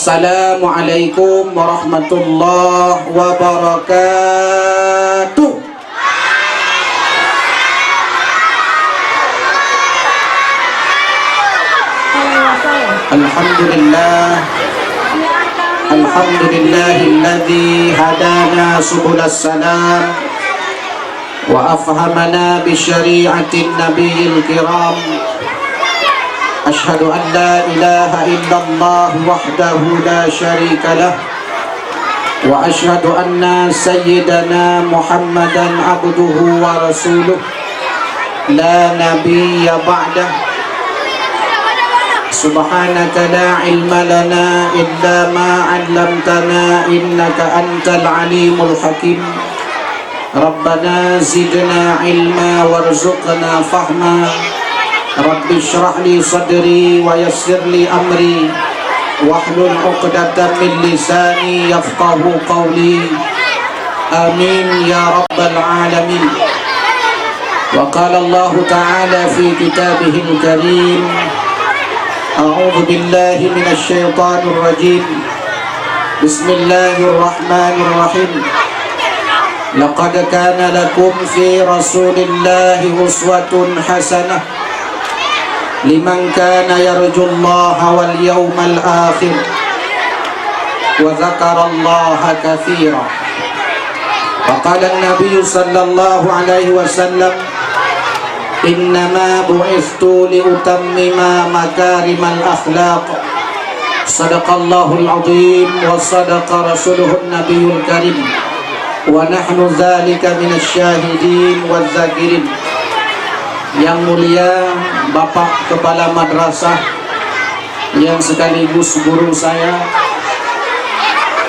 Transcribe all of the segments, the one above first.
Assalamualaikum warahmatullahi wabarakatuh. Alhamdulillah, alhamdulillahilladzi hadana subulas salam wa afhamana bi syari'atin nabiyil kiram. Ashhadu an la ilaha illallah wahdahu la syarika lah wa ashhadu anna sayyidana Muhammadan abduhu wa rasuluh la nabiyya ba'dah. Subhanaka la ilma lana illa ma 'allamtana innaka antal alimul hakim. Rabbana zidna ilma warzuqna fahma. Rabbi syrah li sadri wa yassir li amri wahlul 'uqdatam min lisani yafqahu qawli. Amin ya rabbal alamin. Wa qala Allah ta'ala fi kitabihil karim, a'udzu billahi minasy syaithanir rajim. Bismillahirrahmanirrahim. Laqad kana lakum fi rasulillahi uswatun hasanah liman kana yarjullaha wal yawmal akhir wa dzakarallaha katsira. Wa qala an-nabiy sallallahu alaihi wasallam, innama bu'istu liutammima makarimal akhlaq. Sadaqallahul azim wa sadaqa rasuluhun nabiyul karim wa nahnu dzalika minasy syahidin waz zakirin. Yang mulia Bapak Kepala Madrasah yang sekaligus guru saya,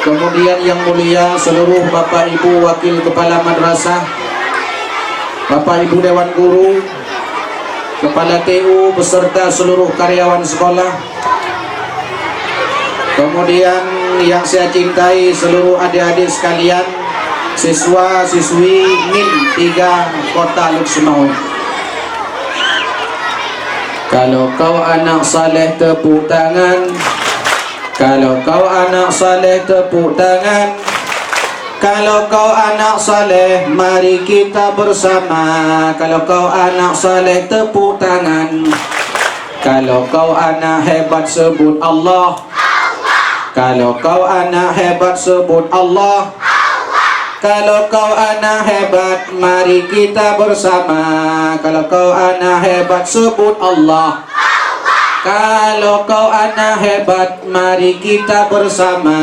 kemudian yang mulia seluruh Bapak Ibu Wakil Kepala Madrasah, Bapak Ibu Dewan Guru, Kepala TU beserta seluruh karyawan sekolah, kemudian yang saya cintai seluruh adik-adik sekalian, siswa-siswi MIN 3 Kota Luxembourg. Kalau kau anak saleh tepuk tangan. Kalau kau anak saleh tepuk tangan. Kalau kau anak saleh mari kita bersama. Kalau kau anak saleh tepuk tangan. Kalau kau anak hebat sebut Allah. Kalau kau anak hebat sebut Allah. Kalau kau anak hebat mari kita bersama. Kalau kau anak hebat sebut Allah. Kalau kau anak hebat mari kita bersama.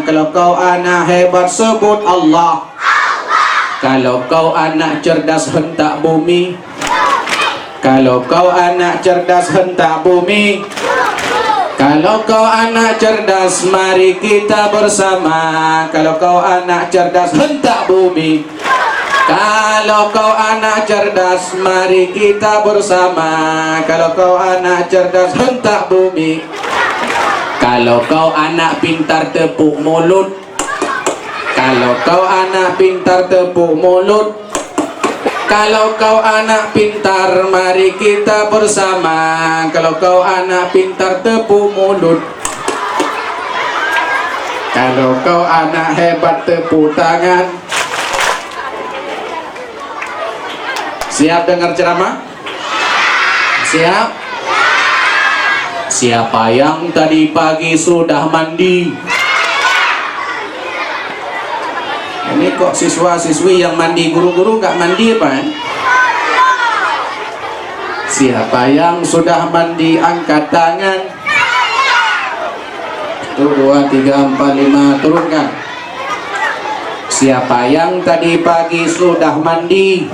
Kalau kau anak hebat sebut Allah. Kalau kau anak cerdas hentak bumi. Kalau kau anak cerdas hentak bumi. Kalau kau anak cerdas mari kita bersama. Kalau kau anak cerdas hentak bumi. Kalau kau anak cerdas mari kita bersama. Kalau kau anak cerdas hentak bumi. Kalau kau anak pintar tepuk mulut. Kalau kau anak pintar tepuk mulut. Kalau kau anak pintar mari kita bersama. Kalau kau anak pintar tepuk mulut. Kalau kau anak hebat tepuk tangan. Siap dengar ceramah? Siap? Siapa yang tadi pagi sudah mandi? Ini kok siswa-siswi yang mandi, guru-guru gak mandi apa? Siapa yang sudah mandi angkat tangan. 1, 2, 3, 4, 5 turunkan. Siapa yang tadi pagi sudah mandi?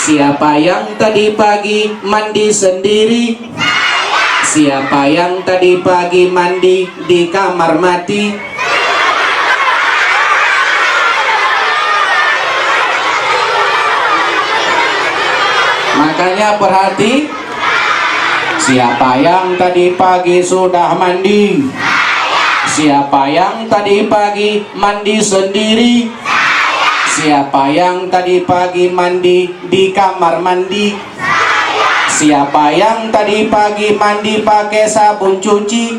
Siapa yang tadi pagi mandi sendiri? Siapa yang tadi pagi mandi di kamar mati? Makanya perhati. Siapa yang tadi pagi sudah mandi? Siapa yang tadi pagi mandi sendiri? Siapa yang tadi pagi mandi di kamar mandi? Siapa yang tadi pagi mandi pakai sabun cuci?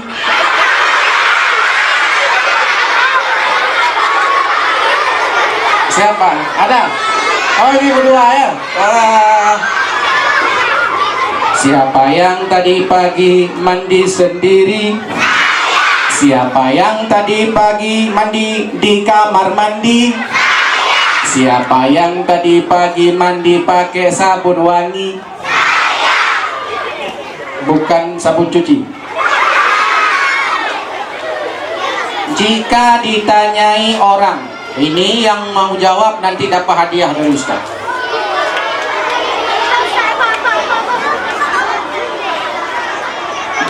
Siapa? Ada? Oh, ini berdua ya. Siapa yang tadi pagi mandi sendiri? Siapa yang tadi pagi mandi di kamar mandi? Siapa yang tadi pagi mandi pakai sabun wangi? Bukan sabun cuci. Jika ditanyai orang, ini yang mau jawab nanti dapat hadiah dari Ustaz.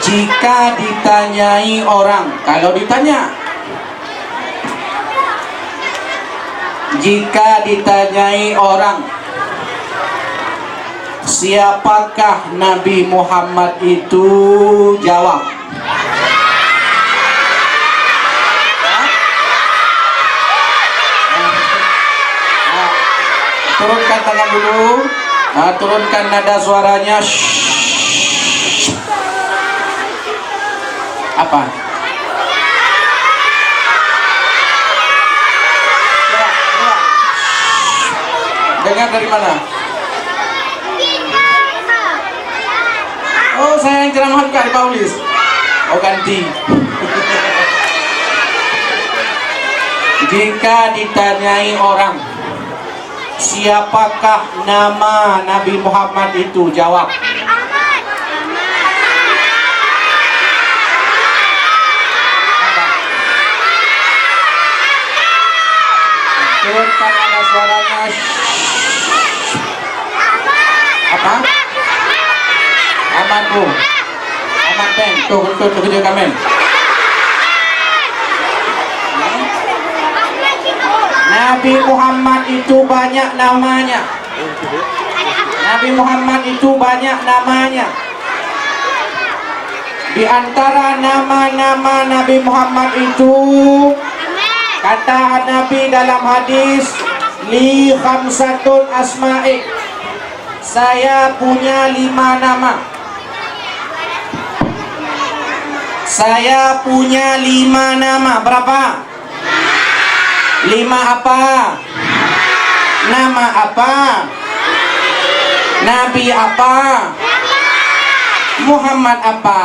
Jika ditanyai orang, kalau ditanya, jika ditanyai orang, siapakah Nabi Muhammad itu? Jawab. Turunkan tangan dulu. Turunkan nada suaranya. Apa? Dengar dari mana? Oh, saya yang ceramah Kak di Paulis. Oh, ganti. Jika ditanyai orang, siapakah nama Nabi Muhammad itu? Jawab. Turunkan ada suaranya. Apa? Aman bu. Aman Ben. Tuh juga men. Nabi Muhammad itu banyak namanya. Nabi Muhammad itu banyak namanya. Di antara nama-nama Nabi Muhammad itu, kata Nabi dalam hadis, li khamsatun asma'i, saya punya 5 nama. Saya punya 5 nama. Berapa? 5 apa? Nama apa? Nabi apa? Muhammad apa?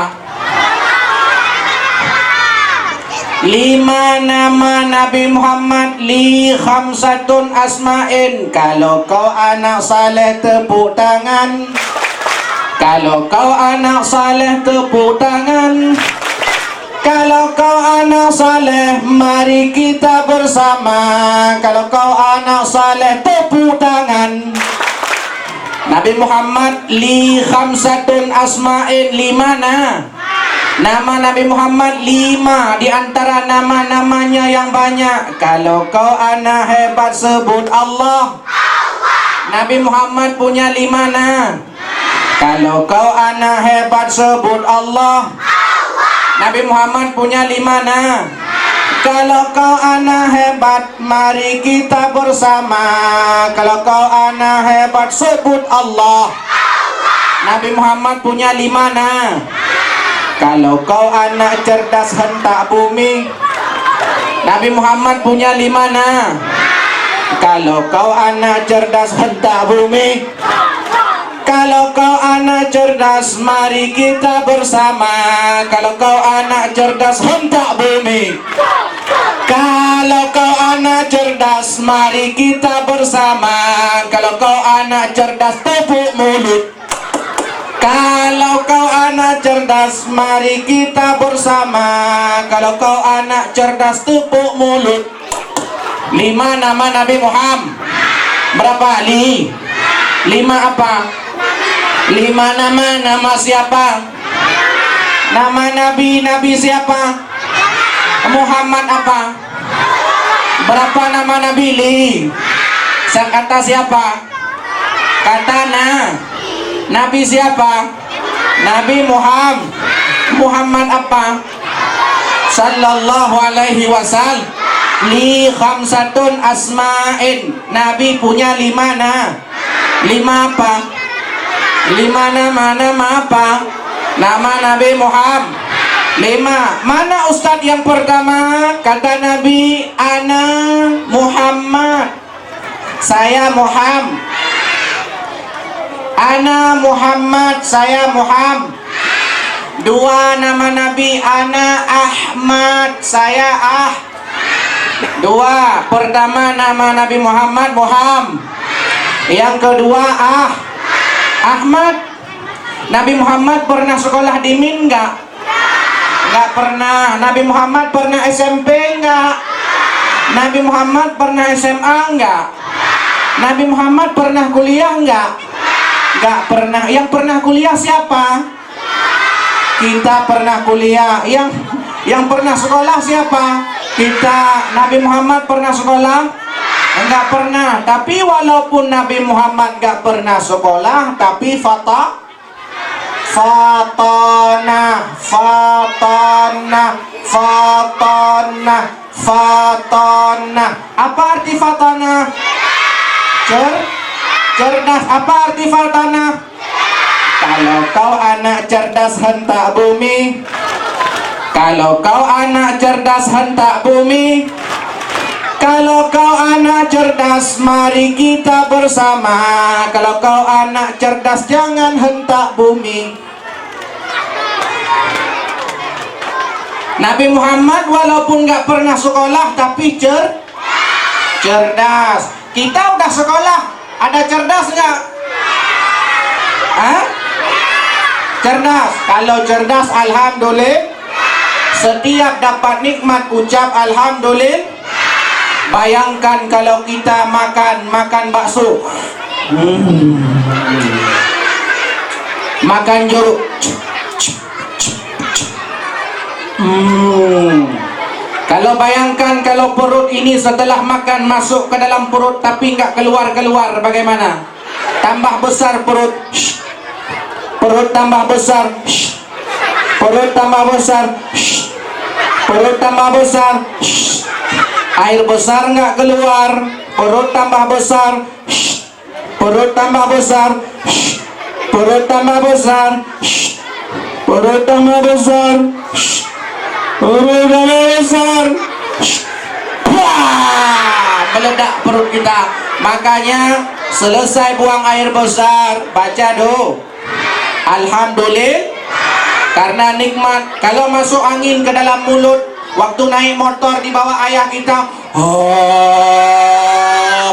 5 nama Nabi Muhammad, li khamsatun asma'in. Kalau kau anak saleh tepuk tangan. Kalau kau anak saleh tepuk tangan. Kalau kau anak saleh mari kita bersama. Kalau kau anak saleh tepuk tangan. Nabi Muhammad li khamsatun asma'in, 5 nama Nabi Muhammad 5. Di antara nama-namanya yang banyak. Kalau kau anak hebat sebut Allah. Nabi Muhammad punya 5 Kalau kau anak hebat sebut Allah. Nabi Muhammad punya 5 Kalau kau anak hebat mari kita bersama. Kalau kau anak hebat sebut Allah. Nabi Muhammad punya 5 Kalau kau anak cerdas hentak bumi. Nabi Muhammad punya 5 Kalau kau anak cerdas hentak bumi. Kalau kau anak cerdas mari kita bersama. Kalau kau anak cerdas hentak bumi. Kalau kau anak cerdas mari kita bersama. Kalau kau anak cerdas tepuk mulut. Kalau kau anak cerdas mari kita bersama. Kalau kau anak cerdas tepuk mulut. 5 nama Nabi Muhammad. Berapa? 5 apa? 5 nama siapa? Nama Nabi siapa? Muhammad apa? Berapa nama Nabi? Kata siapa? Kata Nabi siapa? Nabi Muhammad apa? Sallallahu alaihi wasallam. Li khamsatun asma'in. Nabi punya 5 apa? 5 nama apa? Nama Nabi Muhammad 5. Mana Ustadz yang pertama? Kata Nabi, ana Muhammad. saya Muhammad. Ana Muhammad, saya Muhammad. Dua nama Nabi, ana Ahmad, saya Dua, pertama nama Nabi Muhammad, Muhammad. Yang kedua Ahmad. Nabi Muhammad pernah sekolah di MIN enggak? Enggak pernah. Nabi Muhammad pernah SMP enggak? Nabi Muhammad pernah SMA enggak? Nabi Muhammad pernah kuliah enggak? Enggak pernah. Yang pernah kuliah siapa? Kita pernah kuliah. Yang pernah sekolah siapa? Kita. Nabi Muhammad pernah sekolah? Enggak pernah. Tapi walaupun Nabi Muhammad enggak pernah sekolah, tapi fatana. Apa arti fatana? Cerdas. Apa arti fatana? Kalau kau anak cerdas hentak bumi. Kalau kau anak cerdas hentak bumi. Kalau kau anak cerdas, mari kita bersama. Kalau kau anak cerdas, jangan hentak bumi. Nabi Muhammad walaupun gak pernah sekolah, tapi cerdas. Kita udah sekolah, ada cerdas gak? Cerdas. Kalau cerdas, alhamdulillah. Setiap dapat nikmat, ucap alhamdulillah. Bayangkan kalau kita makan bakso, makan jeruk, kalau bayangkan kalau perut ini setelah makan masuk ke dalam perut tapi nggak keluar, bagaimana? Tambah besar perut, perut tambah besar, perut tambah besar, perut tambah besar. Air besar nggak keluar, perut tambah besar, perut tambah besar, perut tambah besar, perut tambah besar, perut tambah besar. Meledak perut kita. Makanya selesai buang air besar, baca doa alhamdulillah, karena nikmat. Kalau masuk angin ke dalam mulut, waktu naik motor di bawah ayah kita,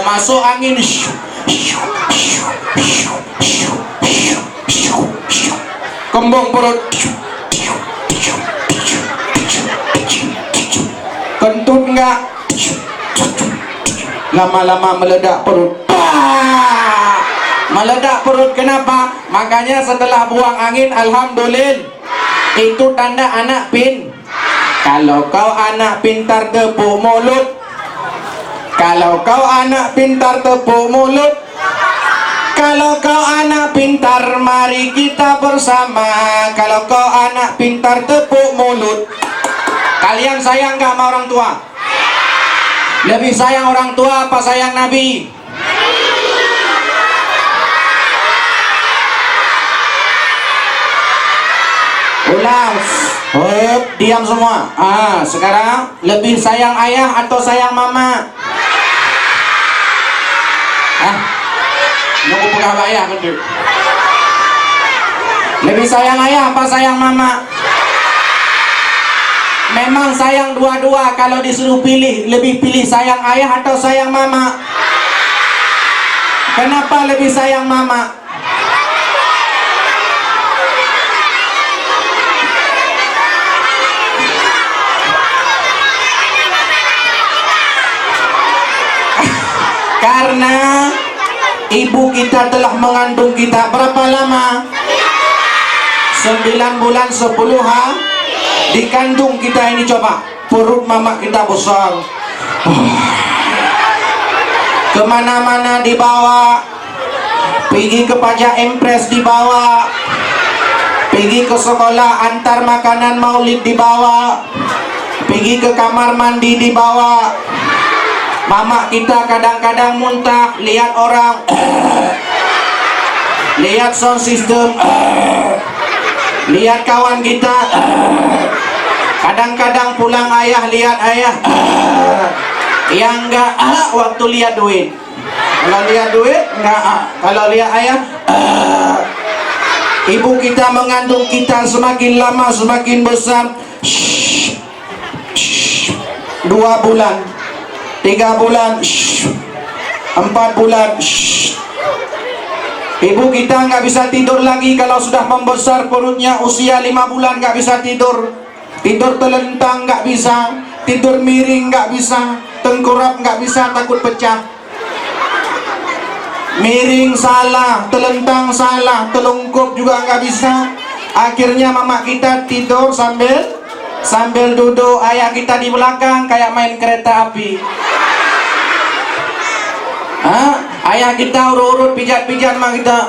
masuk angin, kembung perut, kentut enggak, lama-lama meledak perut. Meledak perut kenapa? Makanya setelah buang angin, alhamdulillah, itu tanda anak Kalau kau anak pintar tepuk mulut. Kalau kau anak pintar tepuk mulut. Kalau kau anak pintar, mari kita bersama. Kalau kau anak pintar tepuk mulut. Kalian sayang gak sama orang tua? Lebih sayang orang tua apa sayang Nabi? Ulang. Diam semua. Sekarang lebih sayang ayah atau sayang mama? Nunggu pegang ayah kan? Lebih sayang ayah apa sayang mama? Memang sayang dua-dua. Kalau disuruh pilih, lebih pilih sayang ayah atau sayang mama? Kenapa lebih sayang mama? Karena ibu kita telah mengandung kita berapa lama? 9 bulan 10 hari dikandung kita ini. Coba perut mama kita besar, kemana-mana dibawa, pergi ke pajak impres dibawa, pergi ke sekolah antar makanan maulid dibawa, pergi ke kamar mandi dibawa. Mama kita kadang-kadang muntah, lihat orang, lihat sound system, lihat kawan kita, kadang-kadang pulang ayah, lihat ayah, yang enggak waktu lihat duit. Kalau lihat duit enggak. Kalau lihat ayah ibu kita mengandung kita semakin lama semakin besar. 2 bulan, 3 bulan, 4 bulan. Ibu kita nggak bisa tidur lagi kalau sudah membesar perutnya. Usia 5 bulan nggak bisa tidur. Tidur telentang nggak bisa, tidur miring nggak bisa, tengkurap nggak bisa, takut pecah. Miring salah, telentang salah, telungkup juga nggak bisa. Akhirnya mama kita tidur sambil duduk, ayah kita di belakang kayak main kereta api. Ayah kita urut-urut pijat-pijat mama kita.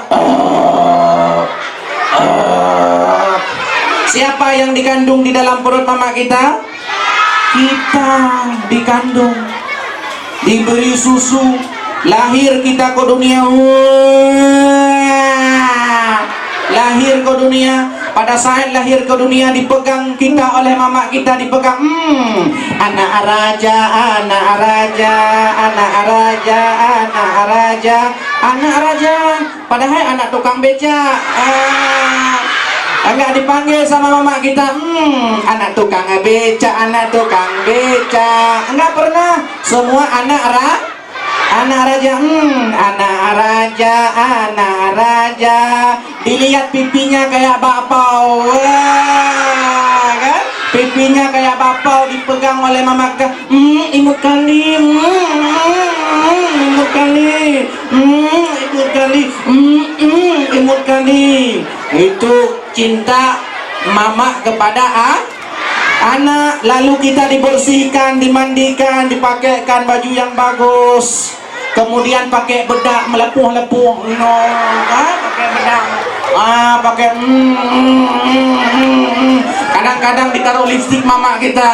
Siapa yang dikandung di dalam perut mama kita? Kita dikandung, diberi susu, lahir kita ke dunia. Lahir ke dunia. Pada saat lahir ke dunia dipegang kita oleh mama kita, dipegang. Anak raja, anak raja, anak raja, anak raja, anak raja. Padahal anak tukang beca. Enggak dipanggil sama mama kita. Anak tukang beca, anak tukang beca. Enggak pernah. Semua anak raja, anak raja, anak raja. Dilihat pipinya kayak bakpao, kan? Pipinya kayak bakpao dipegang oleh mama kita. Imut kali, imut kali, imut kali, imut kali. Itu cinta mama kepada anak. Lalu kita dibersihkan, dimandikan, dipakaikan baju yang bagus. Kemudian pakai bedak melepuh-lepuh, pakai bedak, pakai kadang-kadang ditaruh lipstik mama kita,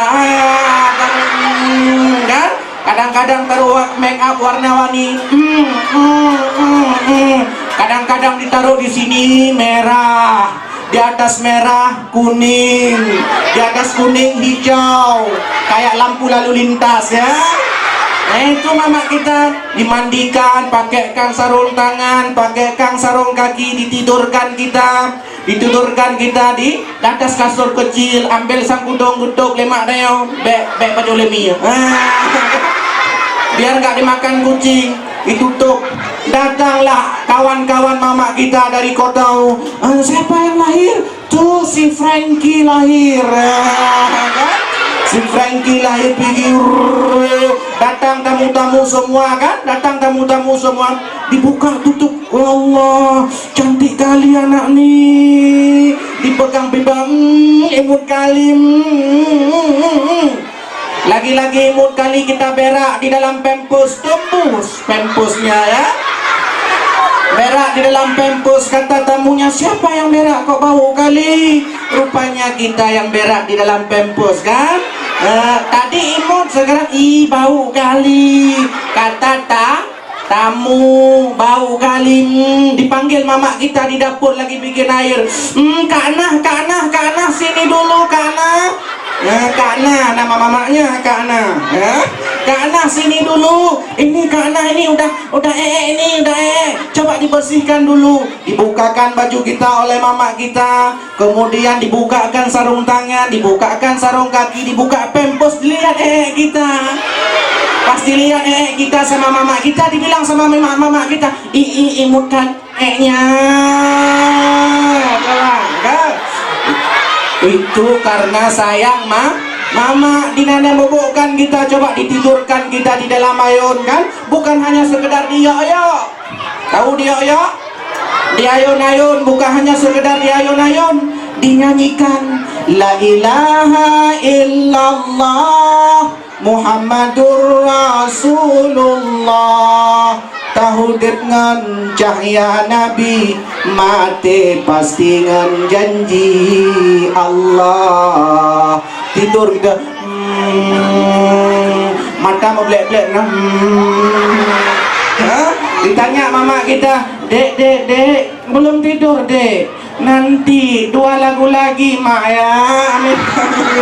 kan? Kadang-kadang taruh make up warna-warni, kadang-kadang ditaruh di sini merah, di atas merah kuning, di atas kuning hijau, kayak lampu lalu lintas, ya. Itu mama kita dimandikan, pakaikan sarung tangan, pakaikan sarung kaki, ditidurkan kita di atas kasur kecil, ambil sang gudong-gudong lemak dayo, bek baju lemi, biar nggak dimakan kucing, ditutup. Datanglah kawan-kawan mama kita dari kota. Siapa yang lahir? Tuh si Frankie lahir, si Frankie lahir pikir. Datang tamu-tamu semua, kan? Datang tamu-tamu semua, dibuka tutup. Allah, cantik kali anak nih. Dipegang bibang, imut kali. Lagi-lagi imut kali kita berak di dalam pampers, tembus pampusnya, ya. Berak di dalam pampers, kata tamunya, siapa yang berak kok bau kali? Rupanya kita yang berak di dalam pampers, kan? Tadi imut, sekarang bau kali. Kata tamu, bau kali. Dipanggil mama kita di dapur lagi bikin air. Kak Nah, sini dulu Kak Nah. Kak Nah, nama mamanya Kak Nah, ya. Kak Nah sini dulu. Ini Kak Nah ini udah ini udah coba dibersihkan dulu. Dibukakan baju kita oleh mama kita, kemudian dibukakan sarung tangan, dibukakan sarung kaki, dibuka pampers, dilihat kita. Pas dilihat kita sama mama kita, dibilang sama mama kita, imutkan nya. Itu karena sayang mama. Dinana bobokkan kita, coba ditidurkan kita di dalam ayun, kan? Bukan hanya sekedar dioyok. Tahu dioyok? Di ayun-ayun, bukan hanya sekedar di ayun-ayun, dinyanyikan la ilaha illallah Muhammadur Rasulullah. Tahu dengan cahaya Nabi, mati pasti dengan janji Allah. Tidur kita, mata mau blek-blek, ditanya mama kita, dek, belum tidur dek, nanti 2 lagu lagi mak ya, amin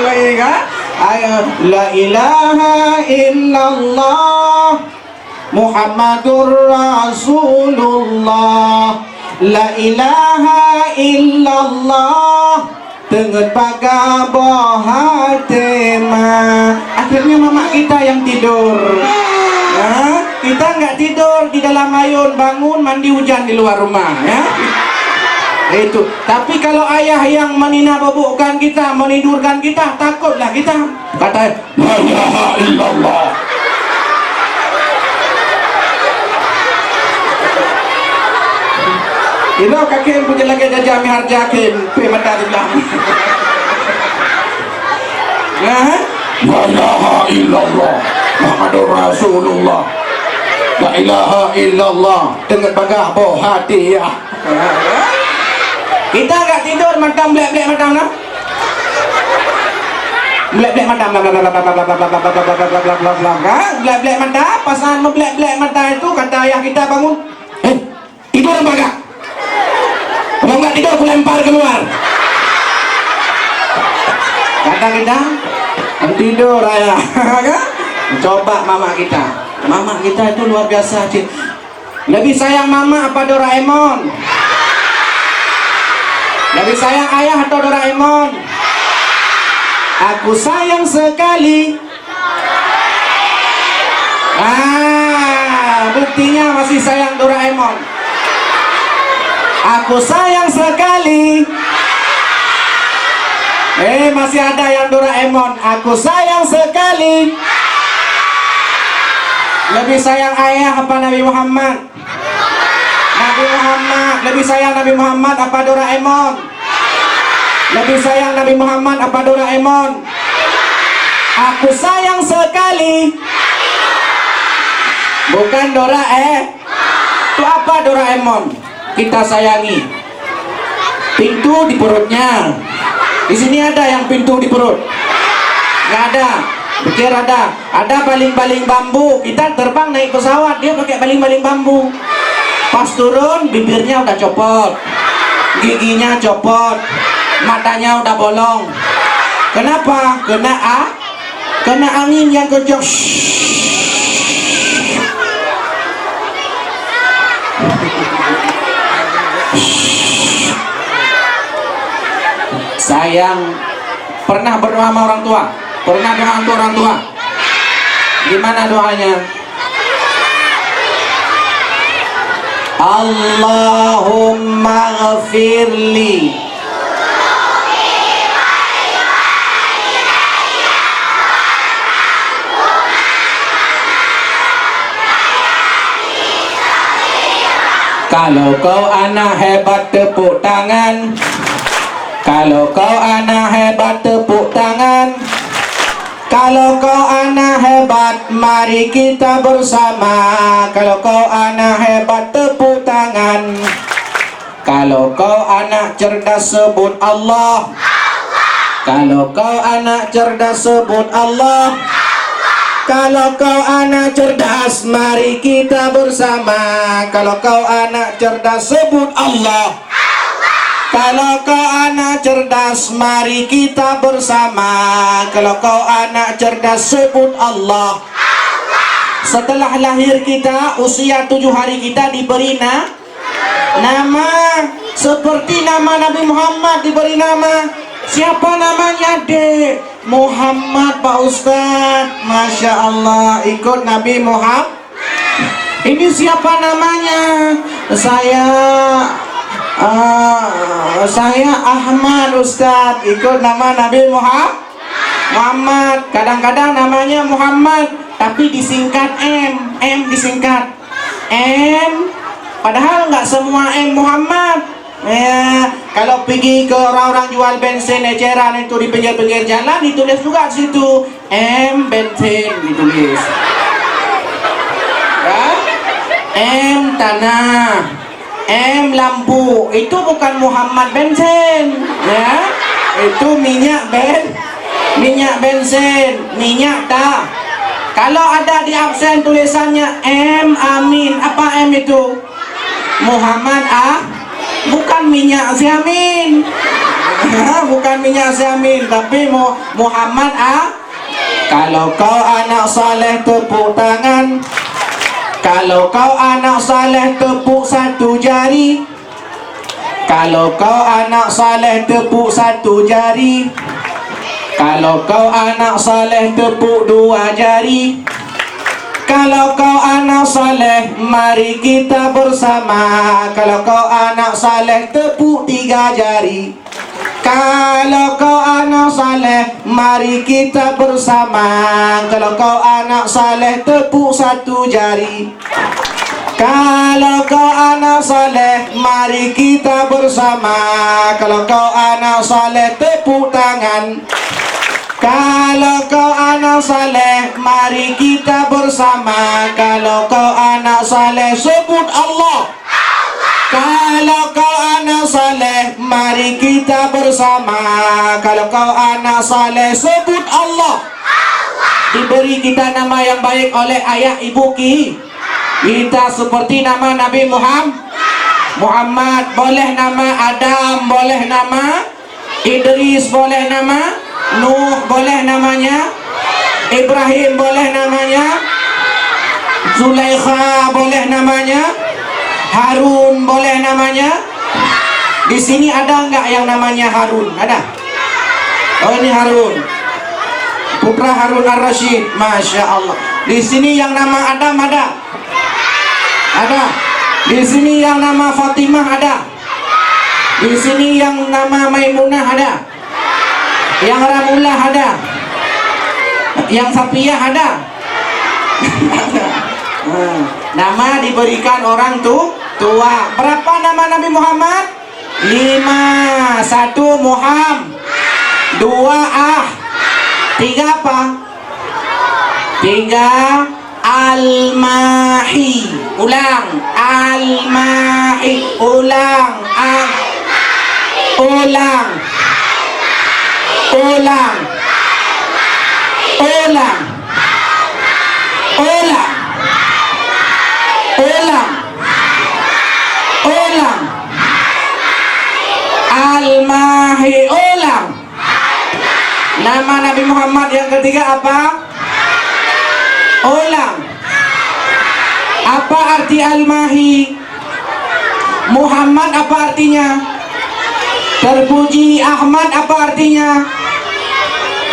lagi kan? Ayo, la ilaha illallah Muhammadur Rasulullah, la ilaha illallah, tenget baga boha tema. Akhirnya mama kita yang tidur. Ya, kita nggak tidur di dalam ayun, bangun mandi hujan di luar rumah, ya. Itu. Tapi kalau ayah yang menina bobokkan kita, menidurkan kita, takutlah kita. Kata, la ilaha illallah. Ino kakek punya lagi ada jami harja kim, pe mata di belakang. La ilaha illallah, Muhammadur Rasulullah, la ilaha illallah, dengan bagah boh hati ya. Kita agak tidur macam blek-blek macam mana? Blek-blek macam blek-blek mata, pasal blek-blek mata itu kata ayah kita bangun. Tidur bagah. Kalau enggak tidur aku lempar keluar. Kata kita tidur ayah. Coba mama kita. Mama kita itu luar biasa. Lebih sayang mama apa Doraemon? Lebih sayang ayah atau Doraemon? Aku sayang sekali. Buktinya masih sayang Doraemon. Aku sayang sekali. Masih ada yang Doraemon. Aku sayang sekali. Lebih sayang ayah apa Nabi Muhammad? Nabi Muhammad. Lebih sayang Nabi Muhammad apa Doraemon? Lebih sayang Nabi Muhammad apa Doraemon? Aku sayang sekali. Bukan Itu apa Doraemon? Kita sayangi. Pintu di perutnya. Di sini ada yang pintu di perut? Nggak ada. Pikir ada. Ada baling-baling bambu. Kita terbang naik pesawat, dia pakai baling-baling bambu. Pas turun, bibirnya udah copot, giginya copot, matanya udah bolong. Kenapa? Kena angin yang kencang. Sayang. Pernah berdoa sama orang tua? Pernah doa untuk orang tua? Gimana doanya? Allahumma ghafirli. Kalau kau anak hebat tepuk tangan. Kalau kau anak hebat tepuk tangan. Kalau kau anak hebat mari kita bersama. Kalau kau anak hebat tepuk tangan. Kalau kau anak cerdas sebut Allah. Kalau kau anak cerdas sebut Allah. Kalau kau anak cerdas mari kita bersama. Kalau kau anak cerdas sebut Allah. Kalau kau anak cerdas mari kita bersama. Kalau kau anak cerdas sebut Allah. Setelah lahir kita, usia 7 hari kita diberi nama. Seperti nama Nabi Muhammad diberi nama. Siapa namanya, Dek? Muhammad, Pak Ustadz. Masya Allah, ikut Nabi Muhammad. Ini siapa namanya? Saya Ahmad Ustadz, ikut nama Nabi Muhammad. Kadang-kadang namanya Muhammad tapi disingkat M disingkat M, padahal nggak semua M Muhammad. Kalau pergi ke orang-orang jual bensin eceran itu di pinggir-pinggir jalan, ditulis juga di situ M bensin ditulis. M tanah, M lampu. Itu bukan Muhammad bensin, ya. Itu minyak bensin, minyak dah. Kalau ada di absen tulisannya M Amin, apa M itu? Muhammad bukan minyak Siamin. Bukan minyak Siamin, tapi Muhammad Kalau kau anak saleh tepuk tangan. Kalau kau anak saleh tepuk satu jari. Kalau kau anak saleh tepuk satu jari. Kalau kau anak saleh tepuk dua jari. Kalau kau anak saleh mari kita bersama. Kalau kau anak saleh tepuk tiga jari. Kalau kau anak saleh mari kita bersama. Kalau kau anak saleh tepuk satu jari. Kalau kau anak saleh mari kita bersama. Kalau kau anak saleh tepuk tangan. Kalau kau anak saleh mari kita bersama. Kalau kau anak saleh sebut Allah. Kalau kau anak saleh mari kita bersama. Kalau kau anak saleh sebut Allah. Diberi kita nama yang baik oleh ayah ibu kita, seperti nama Nabi Muhammad, boleh nama Adam, boleh nama Idris, boleh nama Nuh, boleh namanya Ibrahim, boleh namanya Zulaikha, boleh namanya Harun, boleh namanya. Di sini ada enggak yang namanya Harun? Ada? Oh, ini Harun, putra Harun Ar-Rasyid. Masya Allah. Di sini yang nama Adam ada? Ada. Di sini yang nama Fatimah ada? Di sini yang nama Maimunah ada? Yang Ramullah ada? Yang Safiyah ada? Nama diberikan orang tua. Berapa nama Nabi Muhammad? 5. 1 Muhammad, 2 3 apa? 3 Al-Mahi. Ulang. Al-Mahi. Ulang. Ulang. Ulang. Ulang. Ulang. Ulang. Ulang. Al-Mahi. Ulang. Nama Nabi Muhammad yang ketiga apa? Ulang. Apa arti Al-Mahi? Muhammad apa artinya? Terpuji. Ahmad apa artinya?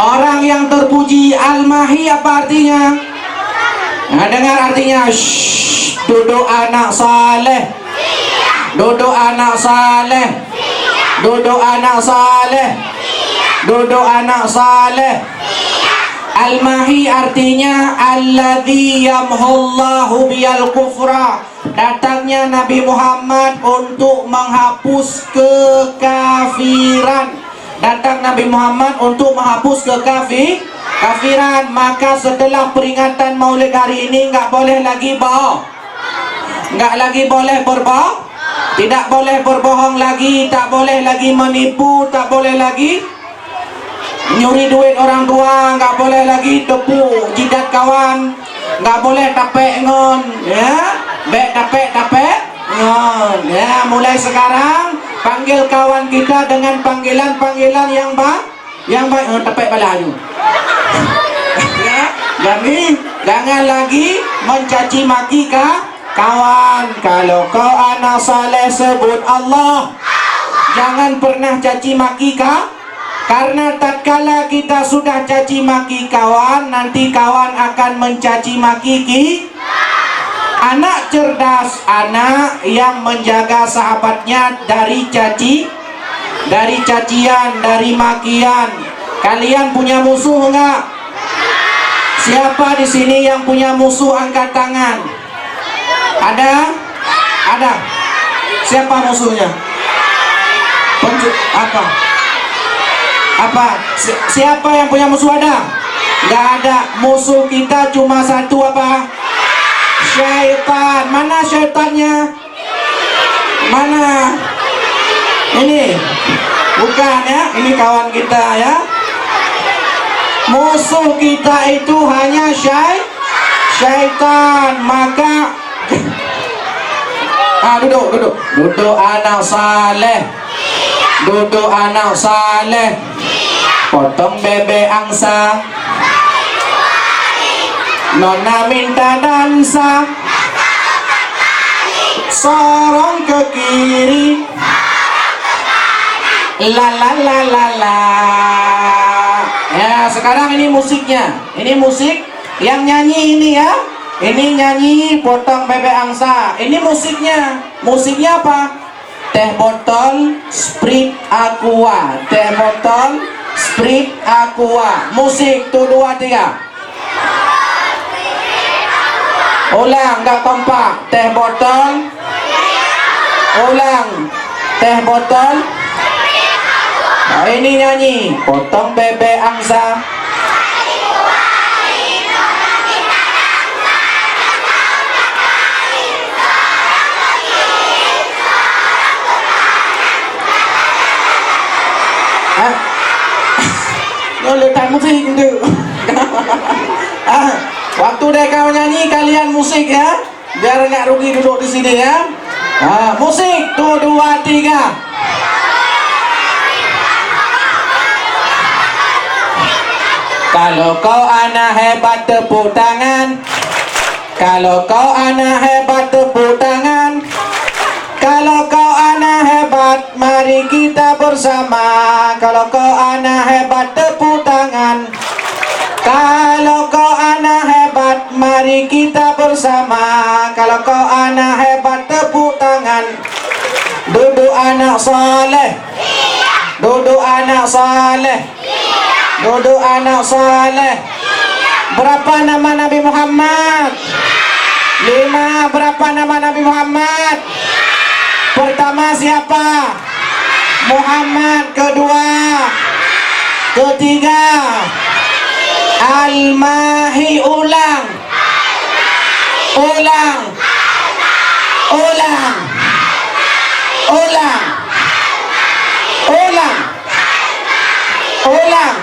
Orang yang terpuji. Al-Mahi apa artinya? Nah, dengar artinya. Shh, duduk anak saleh. Duduk anak saleh. Duduk anak saleh. Duduk anak saleh. Al-Mahi artinya alladzi yamhullahu biyal kufra. Datangnya Nabi Muhammad untuk menghapus kekafiran. Datang Nabi Muhammad untuk menghapus kekafiran. Maka setelah peringatan Maulid hari ini enggak boleh lagi bohong. Enggak lagi boleh berbohong. Tidak boleh berbohong lagi, tak boleh lagi menipu, tak boleh lagi nyuri duit orang tua, nggak boleh lagi tepuk jidat kawan, nggak boleh tapek ngon, ya, tapek ngon, ya. Mulai sekarang panggil kawan kita dengan panggilan yang baik, tapek balayu. Ya, jangan lagi mencaci maki kawan. Kalau kau anak saleh sebut Allah. Jangan pernah caci maki karena tatkala kita sudah caci maki kawan, nanti kawan akan mencaci maki Anak cerdas, anak yang menjaga sahabatnya dari cacian, dari makian. Kalian punya musuh enggak? Siapa di sini yang punya musuh, angkat tangan. Ada? Ada. Siapa musuhnya? Apa? Siapa yang punya musuh ada? Nggak ada. Musuh kita cuma satu apa? Syaitan. Mana syaitannya? Mana? Ini? Bukan ya? Ini kawan kita ya. Musuh kita itu hanya syaitan. Maka duduk. Duduk anak saleh. Duduk anak saleh. Potong bebek angsa. Nona minta dansa. sorong ke kiri, la la la la la. Ya, sekarang ini musiknya. Ini musik yang nyanyi ini ya. Ini nyanyi potong bebek angsa. Ini musiknya. Musiknya apa? Teh botol Sprite Aqua. Teh botol Sprite Aqua. Musik tuh 2 3. Ulang, nggak kompak. Teh botol. Ulang. Teh botol. Nah, ini nyanyi. Potong bebek angsa. Letak musik itu. Waktu mereka menyanyi kalian musik ya, biar nggak rugi duduk di sini ya. Musik tuh 2 3. Kalau kau anak hebat tepuk tangan. Kalau kau anak hebat tepuk tangan. Kalau kau anak hebat, mari kita bersama. Kalau kau anak hebat, tepuk tangan. Kalau kau anak hebat, mari kita bersama. Kalau kau anak hebat, tepuk tangan. Duduk anak saleh. Duduk anak saleh. Duduk anak saleh. Berapa nama Nabi Muhammad? 5. Berapa nama Nabi Muhammad? Pertama siapa? Muhammad. Kedua, ketiga, Al-Mahi. Ulang. Ulang. Ulang. Ulang. Ulang. Ulang.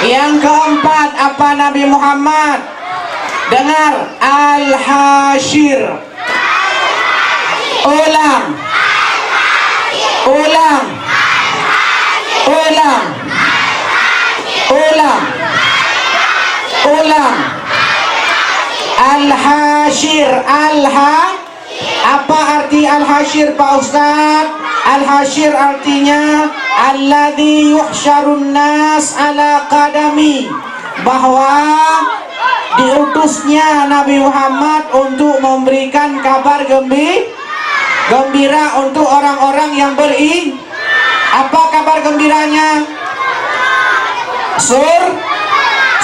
Yang keempat apa Nabi Muhammad? Dengar. Al-Hashir. Ulang. Ulang. Ulang. Ulang. Ulang. Al-Hashir. Apa arti Al-Hashir Pak Ustaz? Al-Hashir artinya alladzi yuhsyarun nas ala qadami, bahwa diutusnya Nabi Muhammad untuk memberikan kabar gembira untuk orang-orang yang beriman. Apa kabar gembiranya?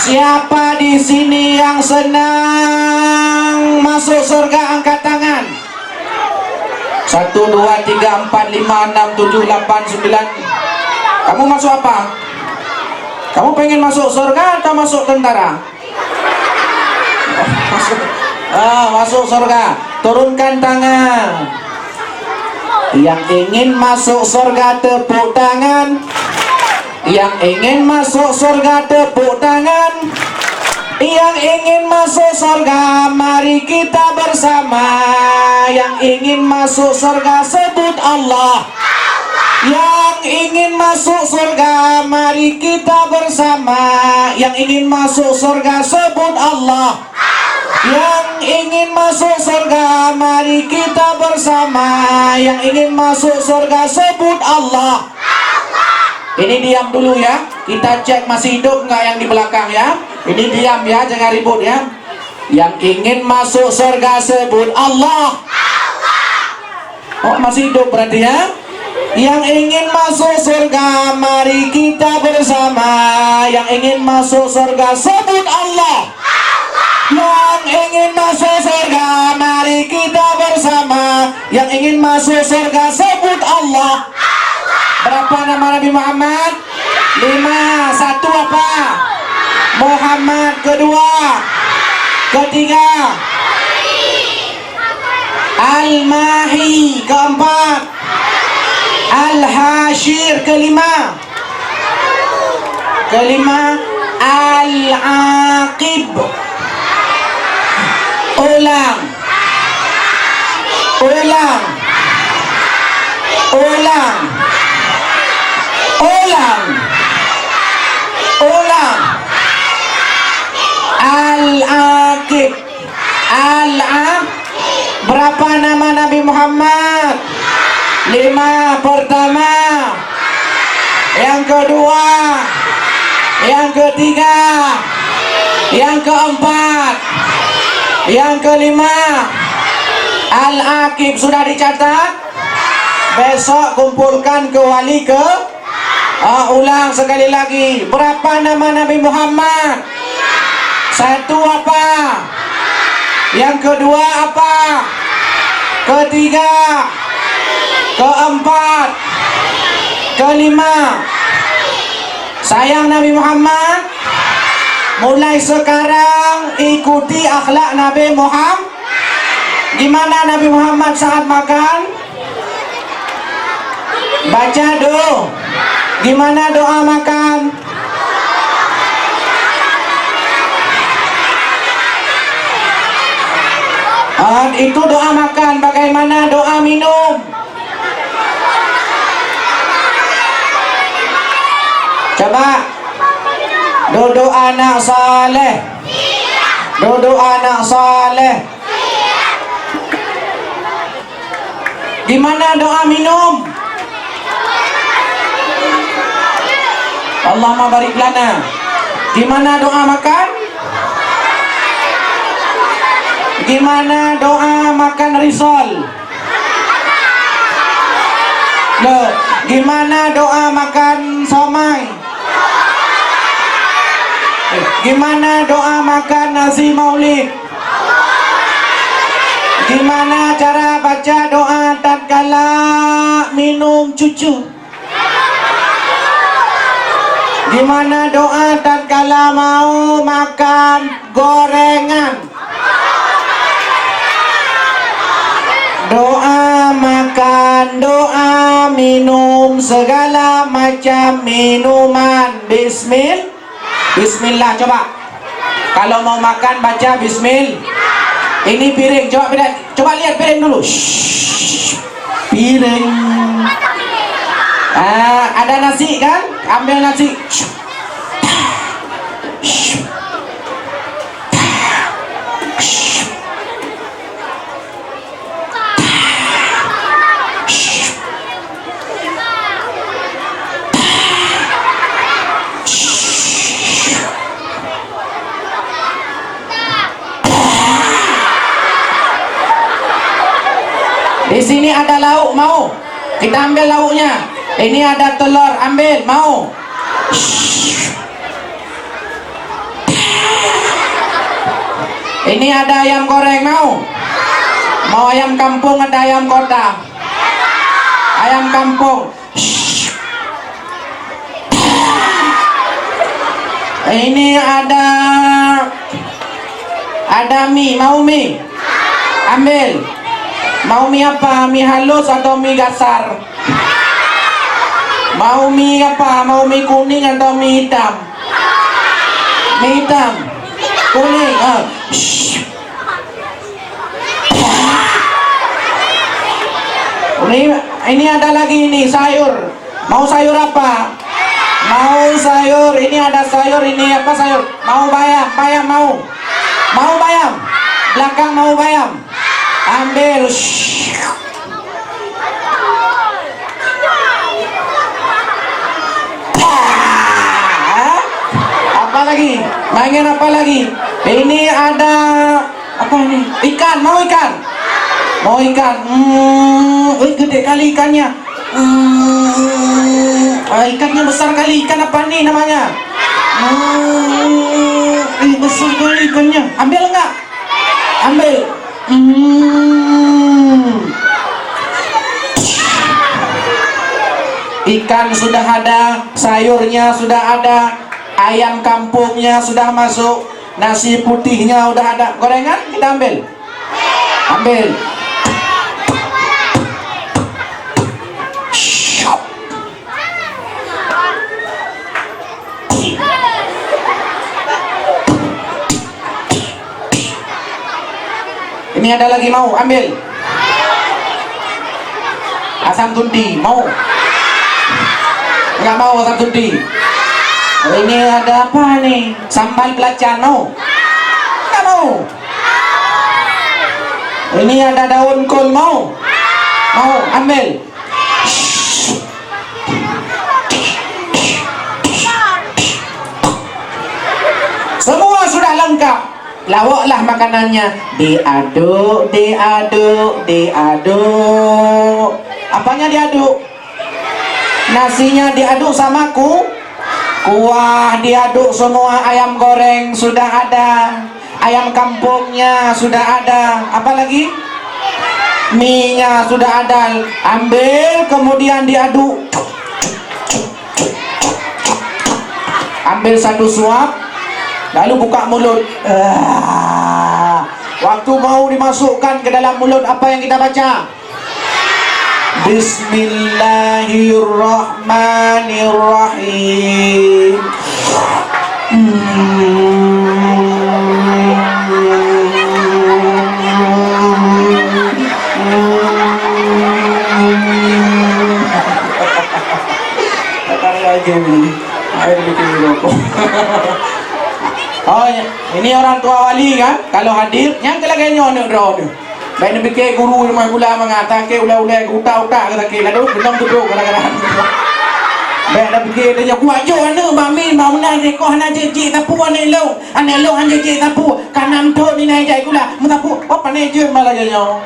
Siapa di sini yang senang masuk surga, angkat tangan. 1 2 3 4 5 6 7 8 9. Kamu masuk apa? Kamu pengen masuk surga atau masuk tentara? Masuk surga. Turunkan tangan. Yang ingin masuk surga tepuk tangan. Yang ingin masuk surga tepuk tangan. Yang ingin masuk surga, mari kita bersama. Yang ingin masuk surga, sebut Allah. Yang ingin masuk surga, mari kita bersama. Yang ingin masuk surga, sebut Allah. Yang ingin masuk surga, mari kita bersama. Yang ingin masuk surga, sebut Allah. Ini diam dulu ya. Kita cek masih hidup nggak yang di belakang ya. Ini diam ya, jangan ribut ya. Yang ingin masuk surga, sebut Allah. Oh, masih hidup berarti ya. Yang ingin masuk surga, mari kita bersama. Yang ingin masuk surga, sebut Allah. Yang ingin masuk surga, mari kita bersama. Yang ingin masuk surga, sebut Allah. Berapa nama Nabi Muhammad? 5. 1 apa? Muhammad. Kedua, ketiga, Al-Mahi. Keempat, Al-Hashir. Kelima, Al-Aqib. Ulang. Ulang. Ulang. Ulang. Ulang. Al-Aqib. Berapa nama Muhammad. 5 pertama, yang kedua, yang ketiga, yang keempat, yang kelima. Al-Aqib sudah dicatat. Besok kumpulkan ke wali ke ulang sekali lagi. Berapa nama Nabi Muhammad? 1 apa? Yang kedua apa? Ketiga, keempat, kelima. Sayang Nabi Muhammad. Mulai sekarang ikuti akhlak Nabi Muhammad. Gimana Nabi Muhammad saat makan? Baca doa. Gimana doa makan? Itu doa makan. Bagaimana doa minum? Coba. Duduk anak saleh. Duduk anak saleh. Gimana doa minum? Allahumma barik lana. Gimana doa makan? Gimana doa makan risol? Loh, gimana doa makan somai? Gimana doa makan nasi maulid? Gimana cara baca doa tatkala minum cucu? Gimana doa tatkala mau makan gorengan? Doa makan, doa minum, segala macam minuman. Bismillah coba. Kalau mau makan baca bismillah. Ini piring, coba lihat piring dulu. Shhh. Piring. Ada nasi kan? Ambil nasi. Di sini ada lauk, mau? Kita ambil lauknya. Ini ada telur, ambil, mau? Ini ada ayam goreng, mau? Mau ayam kampung, ada ayam kota. Ayam kampung. Ini ada mie, mau mie? Ambil. Mau mie apa? Mie halus atau mie gasar? Mau mie apa? Mau mie kuning atau mie hitam? Mie hitam. Kuning. Ini ada lagi ini sayur. Mau sayur apa? Mau sayur. Ini ada sayur. Ini apa sayur? Mau bayam. Bayam mau. Mau bayam. Belakang mau bayam. Ambil. Apa lagi? Main apa lagi? Ini ada apa ini? Ikan, mau ikan? Mau ikan? Gede kali ikannya. Ikannya besar kali. Ikan apa nih namanya? Besar kali ikannya. Ambil enggak? Ambil. Ikan sudah ada, sayurnya sudah ada, ayam kampungnya sudah masuk, nasi putihnya udah ada, gorengan kita ambil. Ambil. Ini ada lagi, mau ambil. Asam tundi, mau? Enggak mau asam tundi. Ini ada apa nih? Sambal belacan, mau? Enggak mau. Ini ada daun kol, mau? Mau ambil. Semua sudah lengkap. Lawaklah makanannya. Diaduk, diaduk, diaduk. Apanya diaduk? Nasinya diaduk sama kuah diaduk semua. Ayam goreng sudah ada, ayam kampungnya sudah ada. Apa lagi? Mie-nya sudah ada. Ambil kemudian diaduk. Ambil satu suap, lalu buka mulut. Waktu mau dimasukkan ke dalam mulut, apa yang kita baca? Bismillahirrahmanirrahim. Oh, ini orang tua wali kan? Kalau hadir, yang kelaganya nak draw tu. Baik nak fikir guru rumah gula mengata ke ulah-ulah utak-utak kata ke lalu belum duduk kadang-kadang. Baik nak fikir dia kuat jo ana mami mau nak rekoh ana je tapu ana lo ana je tapu kanan tu ni naik jai gula mutapu apa ni je malah janya.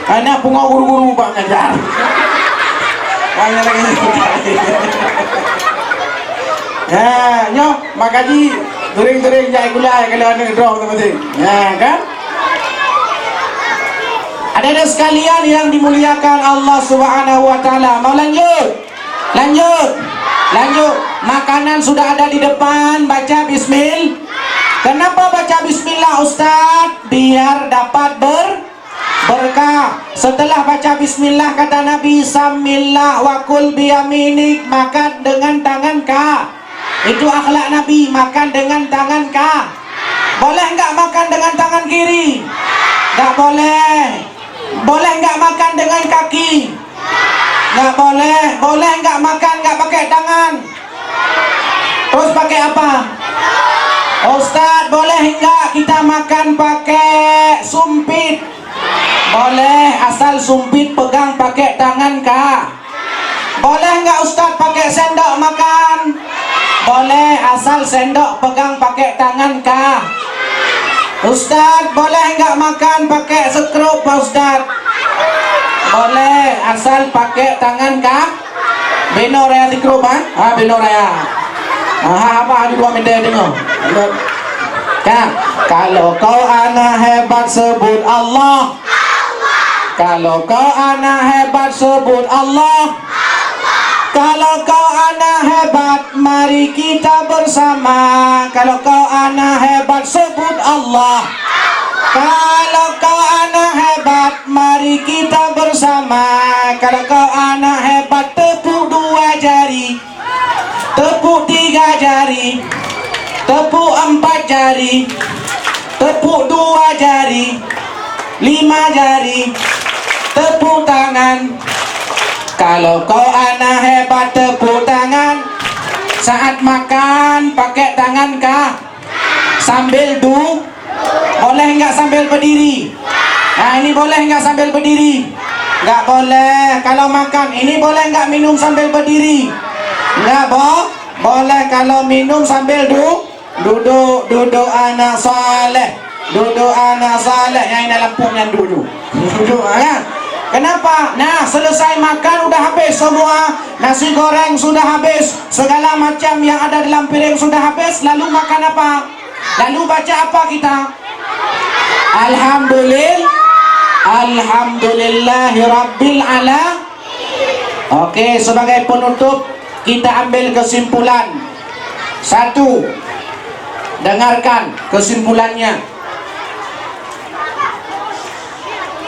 Ana pungo guru-guru bang ngajar. Banyak lagi. Nyo makaji Turing-turing jai gulai kalau ada draw teman-teman. Kan? Ada sekalian yang dimuliakan Allah Subhanahu wa taala. Mau lanjut? Lanjut. Makanan sudah ada di depan, baca bismillah. Kenapa baca bismillah Ustaz? Biar dapat berkah. Setelah baca bismillah kata Nabi, samillah wa kul biyaminik, makan dengan tangan itu akhlak Nabi, makan dengan tangan Boleh enggak makan dengan tangan kiri? Enggak boleh. Boleh enggak makan dengan kaki? Enggak boleh. Boleh enggak makan enggak pakai tangan? Terus pakai apa? Ustaz, boleh enggak kita makan pakai sumpit? Boleh, asal sumpit pegang pakai tangan Boleh enggak Ustaz pakai sendok makan? Boleh, asal sendok pegang pakai tangan Ustaz, boleh enggak makan pakai sekrup Pak Ustaz? Boleh, asal pakai tangan Beno raya sekrup beno raya. Apa ada 2 meter dengar? Kalau kau anak hebat sebut Allah. Kalau kau anak hebat sebut Allah. Kalau kau anak hebat, mari kita bersama. Kalau kau anak hebat, sebut Allah. Kalau kau anak hebat, mari kita bersama. Kalau kau anak hebat, tepuk 2 jari, tepuk 3 jari, tepuk 4 jari, tepuk 2 jari, 5 jari, tepuk tangan. Kalau kau anak hebat, tepuk tangan. Saat makan pakai tangan sambil boleh enggak sambil berdiri? Ini boleh enggak sambil berdiri? Enggak boleh. Kalau makan ini boleh enggak minum sambil berdiri? Enggak boleh. Kalau minum sambil duduk anak saleh. Duduk anak saleh. Yang ini lampunya duduk kan? Kenapa? Nah, selesai makan udah habis semua. Nasi goreng sudah habis, segala macam yang ada dalam piring sudah habis. Lalu makan apa? Lalu baca apa kita? Alhamdulillahi Rabbil Alamin. Oke, sebagai penutup kita ambil kesimpulan. 1. Dengarkan kesimpulannya.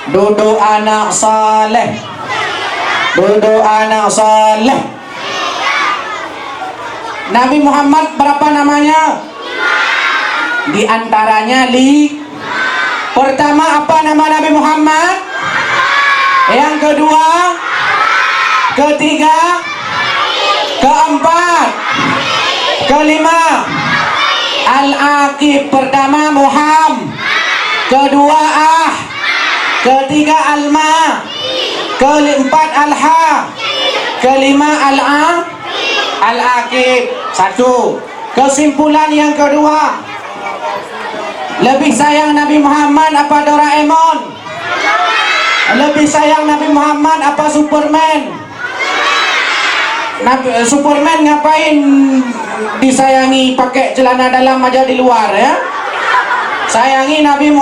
Duduk anak saleh. Duduk anak saleh. Nabi Muhammad berapa namanya? Di antaranya pertama apa nama Nabi Muhammad? Yang kedua, ketiga, keempat, kelima, Al-Aqib. Pertama Muhammad, kedua ketiga Alma, Keempat al-ha. Kelima al-aqib. Satu. Kesimpulan yang kedua, lebih sayang Nabi Muhammad apa Doraemon? Lebih sayang Nabi Muhammad apa Superman? Superman ngapain disayangi pakai celana dalam aja di luar ya? Sayangi Nabi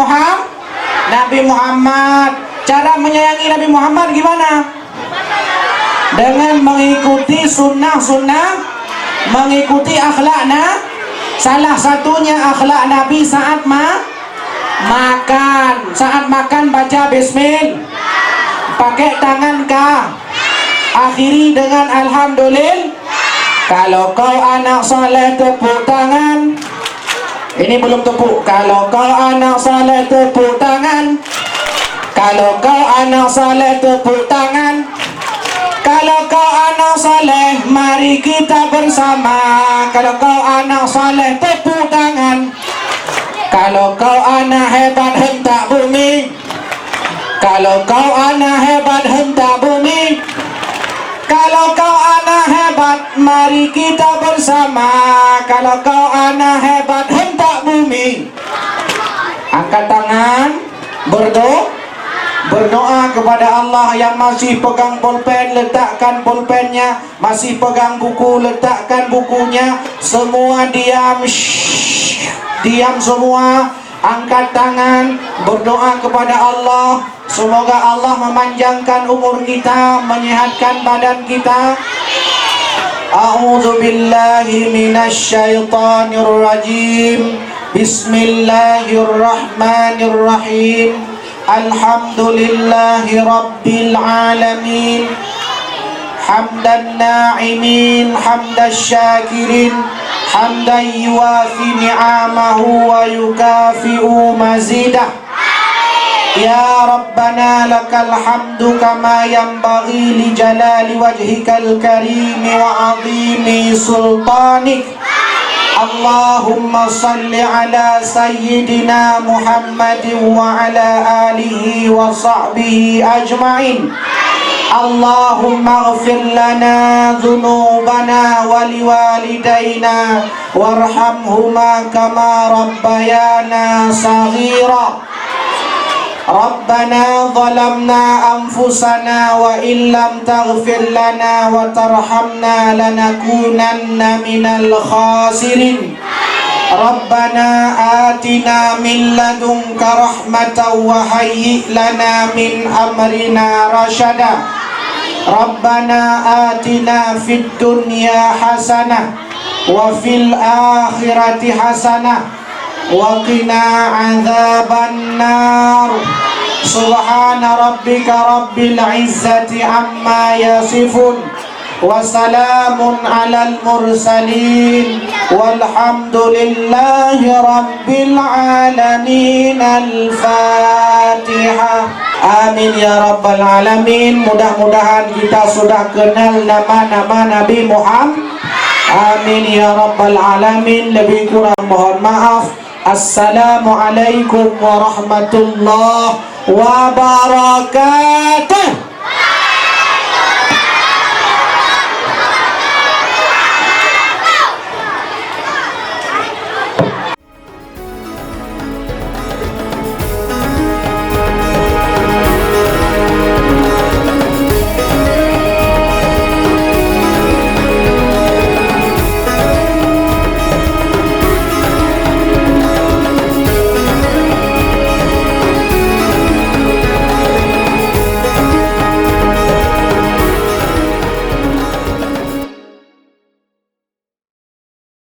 Muhammad. Cara menyayangi Nabi Muhammad gimana? Dengan mengikuti sunnah-sunnah, mengikuti akhlaknya. Salah satunya akhlak Nabi saat makan. Saat makan baca bismillah, pakai tangan kah, akhiri dengan alhamdulillah. Kalau kau anak soleh tepuk tangan. Ini belum tepuk. Kalau kau anak soleh tepuk tangan. Kalau kau anak soleh tepuk tangan. Kalau kau anak soleh, mari kita bersama. Kalau kau anak soleh, tepuk tangan. Kalau kau anak hebat, hentak bumi. Kalau kau anak hebat, hentak bumi. Kalau kau anak hebat, mari kita bersama. Kalau kau anak hebat, hentak bumi. Angkat tangan, berdoa kepada Allah. Yang masih pegang pulpen, letakkan pulpennya. Masih pegang buku, letakkan bukunya. Semua diam. Diam semua. Angkat tangan, berdoa kepada Allah. Semoga Allah memanjangkan umur kita, menyehatkan badan kita. A'udzu billahi minasyaitonir rajim. Bismillahirrahmanirrahim. Alhamdulillahi rabbil alamin. Hamdan na'imin, hamdash syakirin, hamdan yuwafi ni'amahu wa yukafi'u mazidah. Ya Rabbana lakal hamdu kama yanbaghi li jalali wajhikal karimi wa azimi sultanik. Allahumma salli ala sayyidina Muhammadin wa ala alihi wa sahbihi ajma'in. Allahumma ighfir lana dhunubana wa liwalidayna warhamhuma kama rabbayana saghira. Rabbana zalamna anfusana wa illam taghfir lana wa tarhamna lanakunanna minal khasirin. Rabbana atina min ladunka rahmatan wa hayyi' lana min amrina rashada. Rabbana atina fid dunya hasanah wa fil akhirati hasanah wa qina adzaban nar. Subhana rabbika rabbil izzati amma yasifun wa salamun alal mursalin walhamdulillahi rabbil alamin. Al-Fatihah. Amin ya rabbal alamin. Mudah-mudahan kita sudah kenal nama-nama Nabi Muhammad. Amin ya rabbal alamin. Lebih kurang mohon maaf. Assalamualaikum warahmatullahi wabarakatuh.